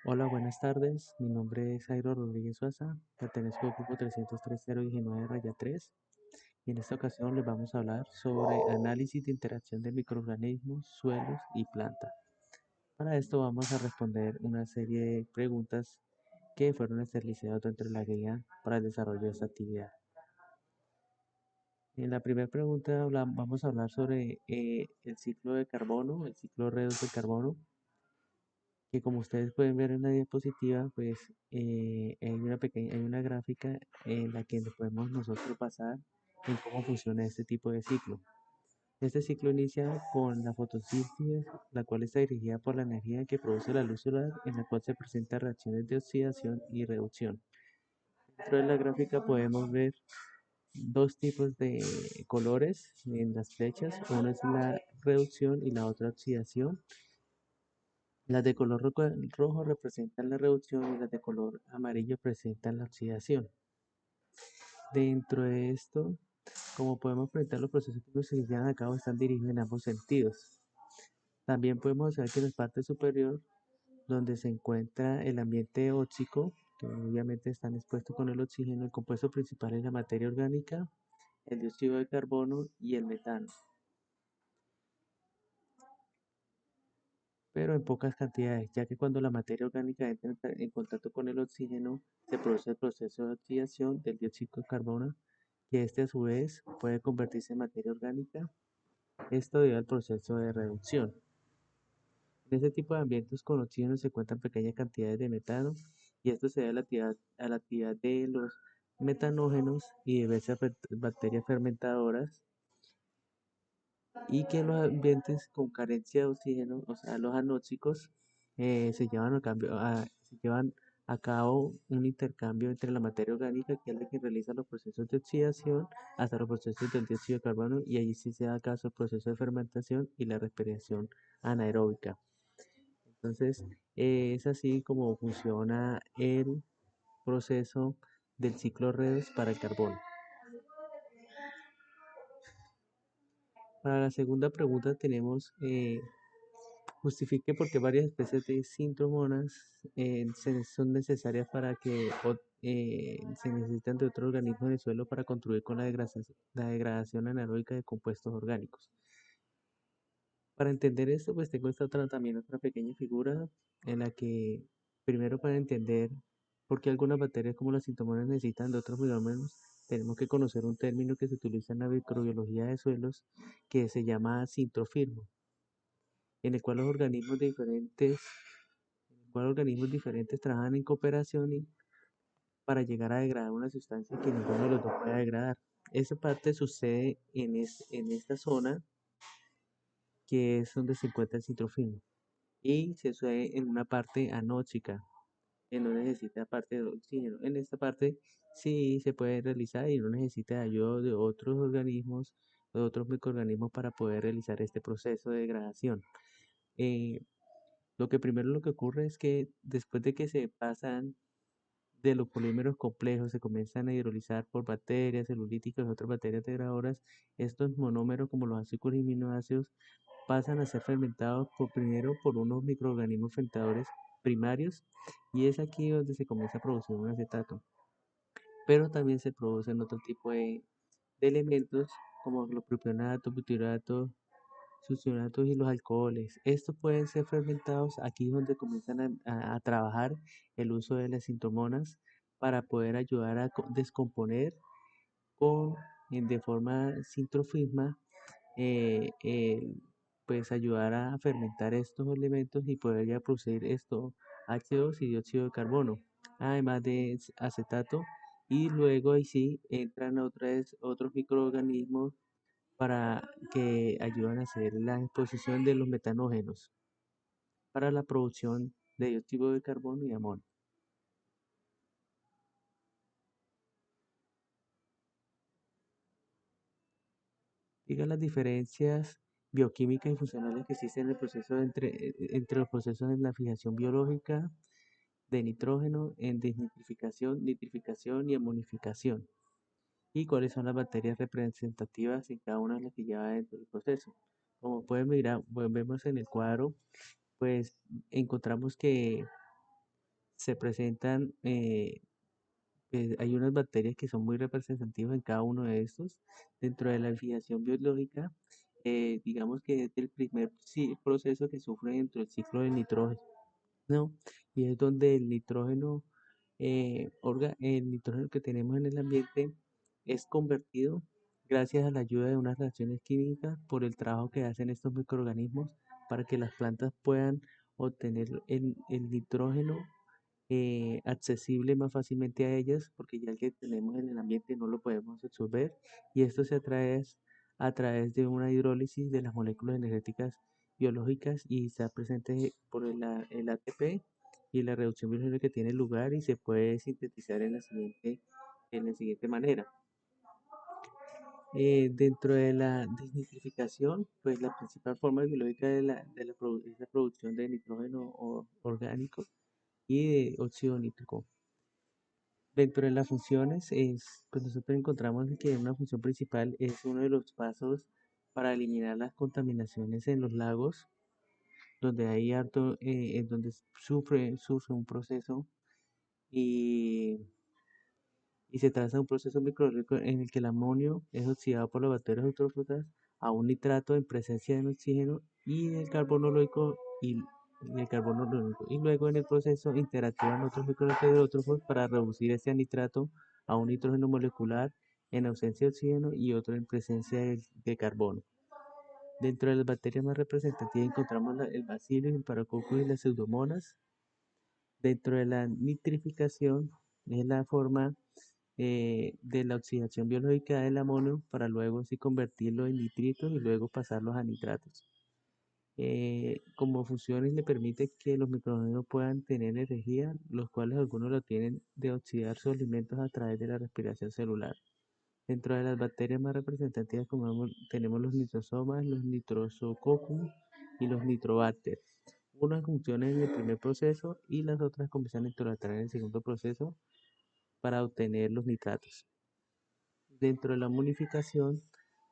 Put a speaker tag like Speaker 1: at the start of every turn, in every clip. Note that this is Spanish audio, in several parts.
Speaker 1: Hola, buenas tardes. Mi nombre es Jairo Rodríguez Suaza, pertenezco al grupo 330-3 y en esta ocasión les vamos a hablar sobre análisis de interacción de microorganismos, suelos y plantas. Para esto vamos a responder una serie de preguntas que fueron esterilizadas dentro de la guía para el desarrollo de esta actividad. En la primera pregunta vamos a hablar sobre el ciclo de carbono, el ciclo redox de carbono, que como ustedes pueden ver en la diapositiva, pues hay una gráfica en la que podemos nosotros basar en cómo funciona este tipo de ciclo. Este ciclo inicia con la fotosíntesis, la cual está dirigida por la energía que produce la luz solar, en la cual se presentan reacciones de oxidación y reducción. Dentro de la gráfica podemos ver dos tipos de colores en las flechas, uno es la reducción y la otra oxidación. Las de color rojo representan la reducción y las de color amarillo presentan la oxidación. Dentro de esto, como podemos presentar los procesos que se llevan a cabo están dirigidos en ambos sentidos. También podemos observar que en la parte superior, donde se encuentra el ambiente óxico, que obviamente están expuestos con el oxígeno, el compuesto principal es la materia orgánica, el dióxido de carbono y el metano. Pero en pocas cantidades, ya que cuando la materia orgánica entra en contacto con el oxígeno, se produce el proceso de oxidación del dióxido de carbono, que este a su vez puede convertirse en materia orgánica, esto debido al proceso de reducción. En este tipo de ambientes con oxígeno se encuentran pequeñas cantidades de metano, y esto se debe a la actividad de los metanógenos y diversas bacterias fermentadoras, y que en los ambientes con carencia de oxígeno, o sea, los anóxicos, se llevan a cabo un intercambio entre la materia orgánica, que es la que realiza los procesos de oxidación, hasta los procesos del dióxido de carbono, y allí sí se da caso el proceso de fermentación y la respiración anaeróbica. Entonces, es así como funciona el proceso del ciclo redox para el carbono. Para la segunda pregunta tenemos justifique por qué varias especies de sintromonas son necesarias para que se necesitan de otros organismos en el suelo para contribuir con la degradación anaeróbica de compuestos orgánicos. Para entender esto, pues tengo también otra pequeña figura en la que primero para entender por qué algunas bacterias como las sintomonas necesitan de otros fenómenos, tenemos que conocer un término que se utiliza en la microbiología de suelos que se llama sintrofismo, en el cual organismos diferentes trabajan en cooperación para llegar a degradar una sustancia que ninguno de los dos puede degradar. Esa parte sucede en esta zona, que es donde se encuentra el citrofilmo, y se sucede en una parte anóxica, que no necesita parte de oxígeno. En esta parte sí se puede realizar y no necesita ayuda de otros organismos, de otros microorganismos para poder realizar este proceso de degradación. Eh, lo que ocurre es que después de que se pasan de los polímeros complejos, se comienzan a hidrolizar por bacterias celulíticas y otras bacterias degradadoras, estos monómeros como los ácidos y aminoácidos pasan a ser fermentados primero por unos microorganismos fermentadores primarios, y es aquí donde se comienza a producir un acetato. Pero también se producen otro tipo de elementos como los propionatos, butiratos, succionatos y los alcoholes. Estos pueden ser fermentados. Aquí es donde comienzan a trabajar el uso de las sintomonas para poder ayudar a descomponer de forma sintrofisma, pues ayudar a fermentar estos elementos y poder ya producir esto, H2 y dióxido de carbono, además de acetato, y luego ahí sí entran otros microorganismos para que ayudan a hacer la exposición de los metanógenos para la producción de dióxido de carbono y amonio. Diga las diferencias bioquímicas y funcionales que existen en el proceso entre los procesos de la fijación biológica de nitrógeno en desnitrificación, nitrificación y amonificación, y cuáles son las bacterias representativas en cada una de las que lleva dentro del proceso. Como pueden mirar, vemos en el cuadro, pues encontramos que se presentan, hay unas bacterias que son muy representativas en cada uno de estos. Dentro de la filiación biológica, digamos que es el primer proceso que sufre dentro del ciclo del nitrógeno, ¿no? Y es donde el nitrógeno, el nitrógeno que tenemos en el ambiente es convertido gracias a la ayuda de unas reacciones químicas por el trabajo que hacen estos microorganismos para que las plantas puedan obtener el nitrógeno accesible más fácilmente a ellas, porque ya el que tenemos en el ambiente no lo podemos absorber, y esto se atrae a través de una hidrólisis de las moléculas energéticas biológicas y está presente por el ATP y la reducción biológica que tiene lugar y se puede sintetizar en la siguiente manera. Dentro de la desnitrificación, pues la principal forma biológica es la producción de nitrógeno orgánico y de óxido nítrico. Dentro de las funciones, pues nosotros encontramos que una función principal es uno de los pasos para eliminar las contaminaciones en los lagos, donde hay harto, en donde sufre un proceso y, y se traza un proceso microbiológico en el que el amonio es oxidado por las bacterias eutrófitas a un nitrato en presencia de oxígeno y el carbono lógico y el carbono lógico. Y luego en el proceso interactúan otros microorganismos heterótrofos para reducir ese nitrato a un nitrógeno molecular en ausencia de oxígeno y otro en presencia de carbono. Dentro de las bacterias más representativas encontramos el bacillus, el paracoccus y las pseudomonas. Dentro de la nitrificación es la forma de la oxidación biológica del amonio para luego así convertirlo en nitritos y luego pasarlos a nitratos. Como funciones le permite que los microorganismos puedan tener energía, los cuales algunos lo tienen de oxidar sus alimentos a través de la respiración celular. Dentro de las bacterias más representativas como tenemos los nitrosomas, los nitrosococcus y los nitrobacter. Unas funciones en el primer proceso y las otras comienzan a interactuar en el segundo proceso para obtener los nitratos. Dentro de la monificación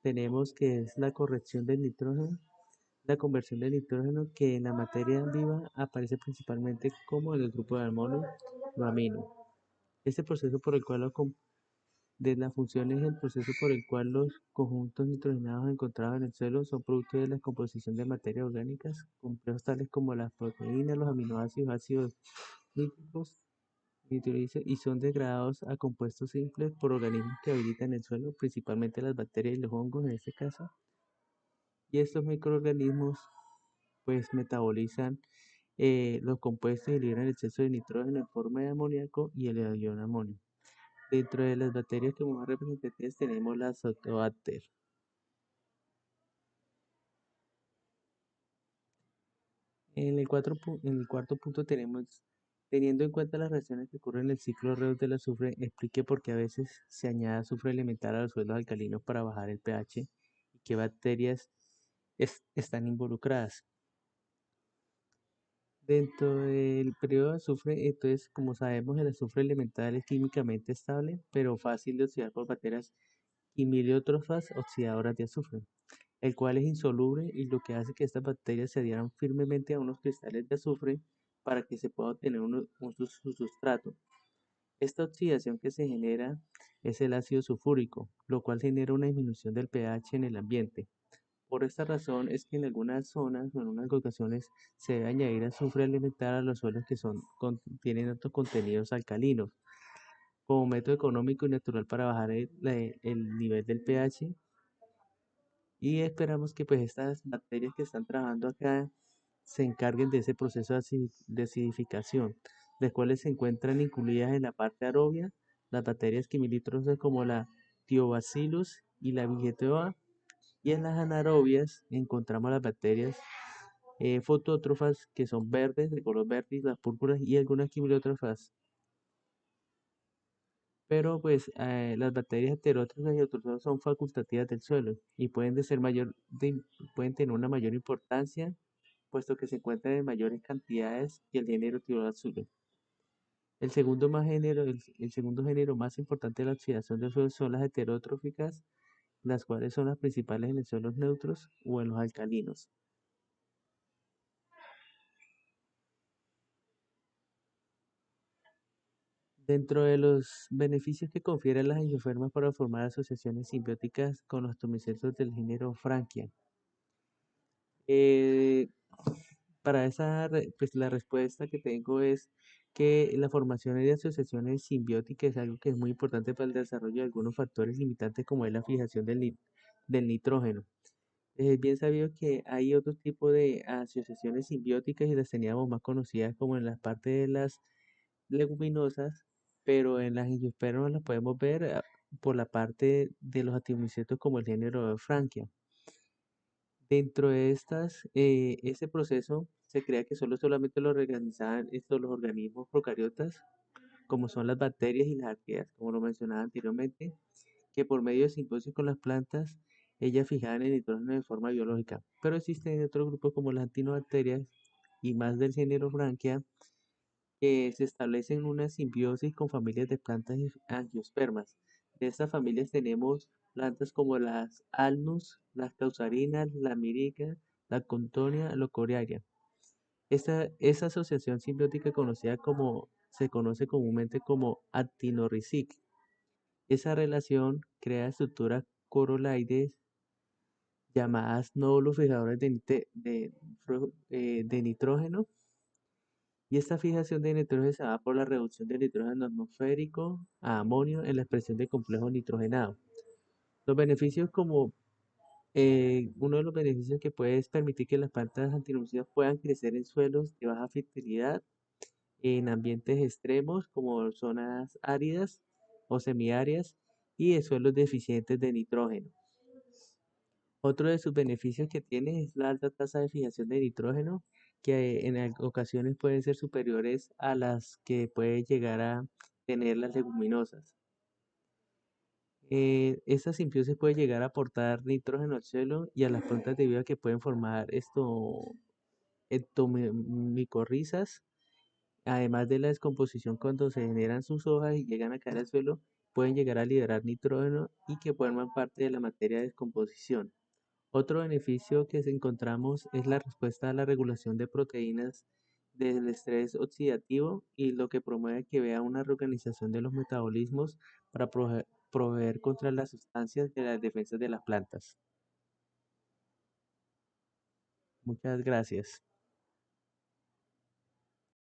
Speaker 1: tenemos que es la corrección del nitrógeno, la conversión del nitrógeno que en la materia viva aparece principalmente como en el grupo de amonio o amino. Este proceso por el cual de la función es el proceso por el cual los conjuntos nitrogenados encontrados en el suelo son producto de la composición de materias orgánicas complejos tales como las proteínas, los aminoácidos, ácidos nítricos, y son degradados a compuestos simples por organismos que habitan el suelo, principalmente las bacterias y los hongos en este caso. Y estos microorganismos pues metabolizan los compuestos y liberan el exceso de nitrógeno en forma de amoníaco y el ion amonio. Dentro de las bacterias que más representativas tenemos las Azotobacter. En el cuarto punto tenemos, teniendo en cuenta las reacciones que ocurren en el ciclo Redox del azufre, explique por qué a veces se añade azufre elemental a los suelos alcalinos para bajar el pH y qué bacterias están involucradas. Dentro del periodo de azufre, entonces, como sabemos, el azufre elemental es químicamente estable, pero fácil de oxidar por bacterias quimiliótrofas oxidadoras de azufre, el cual es insoluble y lo que hace que estas bacterias se adhieran firmemente a unos cristales de azufre para que se pueda obtener su sustrato. Esta oxidación que se genera es el ácido sulfúrico, lo cual genera una disminución del pH en el ambiente. Por esta razón es que en algunas zonas o en algunas ocasiones se debe añadir azufre elemental a los suelos que tienen altos contenidos alcalinos, como método económico y natural para bajar el nivel del pH. Y esperamos que pues estas bacterias que están trabajando acá se encarguen de ese proceso de acidificación, las cuales se encuentran incluidas en la parte aerobia, las bacterias quimilitrosas como la Thiobacillus y la Vigetoa, y en las anaerobias encontramos las bacterias fotótrofas que son verdes, de color verde, las púrpuras y algunas quimiliótrofas. Pero pues las bacterias heterótrofas y autótrofas son facultativas del suelo y pueden tener una mayor importancia puesto que se encuentran en mayores cantidades que el género Thiobacillus. El segundo género más importante de la oxidación del suelo son las heterótrofas, las cuales son las principales en los suelos neutros o en los alcalinos. Dentro de los beneficios que confieren las angiofermas para formar asociaciones simbióticas con los tomicetos del género Frankia. Eh, para pues la respuesta que tengo es que la formación de asociaciones simbióticas es algo que es muy importante para el desarrollo de algunos factores limitantes como es la fijación del nitrógeno. Es bien sabido que hay otro tipo de asociaciones simbióticas y las teníamos más conocidas como en la parte de las leguminosas, pero en las angiospermas las podemos ver por la parte de los actinomycetos como el género Frankia. Dentro de ese proceso se crea que solamente lo organizaban los organismos procariotas, como son las bacterias y las arqueas, como lo mencionaba anteriormente, que por medio de simbiosis con las plantas, ellas fijaban el nitrógeno de forma biológica. Pero existen otros grupos como las actinobacterias y más del género Frankia, que se establecen una simbiosis con familias de plantas angiospermas. De estas familias tenemos plantas como las alnus, las causarinas, la mirica, la contonia, la coriaria. Esa asociación simbiótica se conoce comúnmente como actinorricic. Esa relación crea estructuras coroloides llamadas nódulos fijadores de nitrógeno, y esta fijación de nitrógeno se da por la reducción del nitrógeno atmosférico a amonio en la expresión de complejos nitrogenados. Los beneficios uno de los beneficios que puede es permitir que las plantas antinutridas puedan crecer en suelos de baja fertilidad, en ambientes extremos como zonas áridas o semiáridas y en suelos deficientes de nitrógeno. Otro de sus beneficios que tiene es la alta tasa de fijación de nitrógeno, que en ocasiones pueden ser superiores a las que puede llegar a tener las leguminosas. Esta simbiosis puede llegar a aportar nitrógeno al suelo y a las plantas debido a que pueden formar micorrizas. Además de la descomposición, cuando se generan sus hojas y llegan a caer al suelo, pueden llegar a liberar nitrógeno y que forman parte de la materia de descomposición. Otro beneficio que encontramos es la respuesta a la regulación de proteínas del estrés oxidativo y lo que promueve que vea una reorganización de los metabolismos para proveer contra las sustancias de las defensas de las plantas. Muchas gracias.